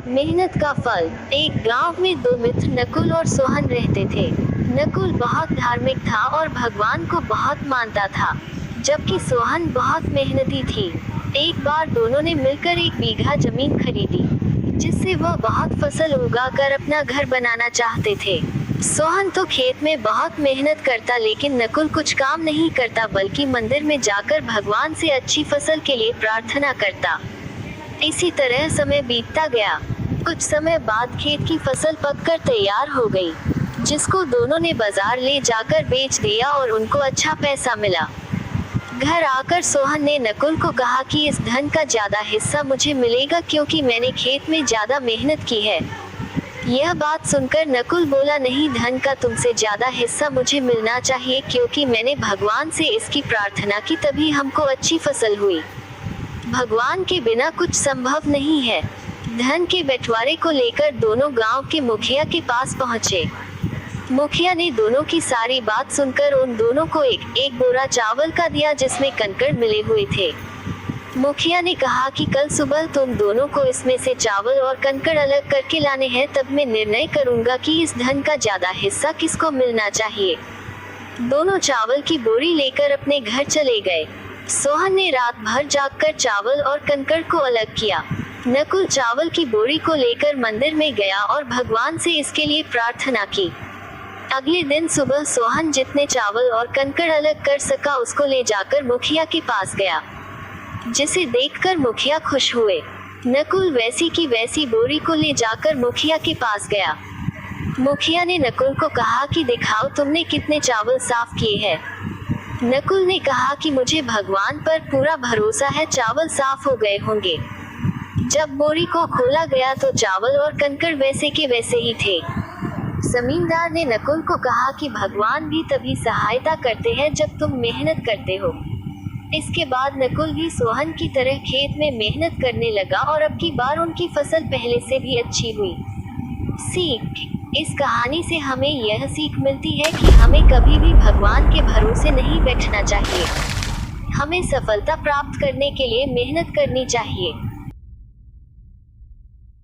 मेहनत का फल। एक गांव में दो मित्र नकुल और सोहन रहते थे। नकुल बहुत धार्मिक था और भगवान को बहुत मानता था, जबकि सोहन बहुत मेहनती थी। एक बार दोनों ने मिलकर 1 बीघा जमीन खरीदी, जिससे वह बहुत फसल उगाकर अपना घर बनाना चाहते थे। सोहन तो खेत में बहुत मेहनत करता, लेकिन नकुल कुछ काम नहीं करता, बल्कि मंदिर में जाकर भगवान से अच्छी फसल के लिए प्रार्थना करता। इसी तरह समय बीतता गया। कुछ समय बाद खेत की फसल पककर तैयार हो गई, जिसको दोनों ने बाजार ले जाकर बेच दिया और उनको अच्छा पैसा मिला। घर आकर सोहन ने नकुल को कहा कि इस धन का ज्यादा हिस्सा मुझे मिलेगा, क्योंकि मैंने खेत में ज्यादा मेहनत की है। यह बात सुनकर नकुल बोला, नहीं, धन का तुमसे ज्यादा हिस्सा मुझे मिलना चाहिए, क्योंकि मैंने भगवान से इसकी प्रार्थना की, तभी हमको अच्छी फसल हुई। भगवान के बिना कुछ संभव नहीं है। धन के बंटवारे को लेकर दोनों गांव के मुखिया के पास पहुंचे। मुखिया ने दोनों की सारी बात सुनकर उन दोनों को एक बोरा चावल का दिया, जिसमें कंकड़ मिले हुए थे। मुखिया ने कहा कि कल सुबह तुम दोनों को इसमें से चावल और कंकड़ अलग करके लाने हैं, तब मैं निर्णय करूंगा कि इस धन का ज्यादा हिस्सा किसको मिलना चाहिए। दोनों चावल की बोरी लेकर अपने घर चले गए। सोहन ने रात भर जागकर चावल और कंकड़ को अलग किया। नकुल चावल की बोरी को लेकर मंदिर में गया और भगवान से इसके लिए प्रार्थना की। अगले दिन सुबह सोहन जितने चावल और कंकड़ अलग कर सका, उसको ले जाकर मुखिया के पास गया, जिसे देखकर मुखिया खुश हुए। नकुल वैसी की वैसी बोरी को ले जाकर मुखिया के पास गया। मुखिया ने नकुल को कहा कि दिखाओ तुमने कितने चावल साफ किए हैं। नकुल ने कहा कि मुझे भगवान पर पूरा भरोसा है, चावल साफ हो गए होंगे। जब बोरी को खोला गया तो चावल और कंकड़ वैसे के वैसे ही थे। जमींदार ने नकुल को कहा कि भगवान भी तभी सहायता करते हैं जब तुम मेहनत करते हो। इसके बाद नकुल भी सोहन की तरह खेत में मेहनत करने लगा और अब की बार उनकी फसल पहले से भी अच्छी हुई। सीख। इस कहानी से हमें यह सीख मिलती है कि हमें कभी भी भगवान के भरोसे नहीं बैठना चाहिए। हमें सफलता प्राप्त करने के लिए मेहनत करनी चाहिए।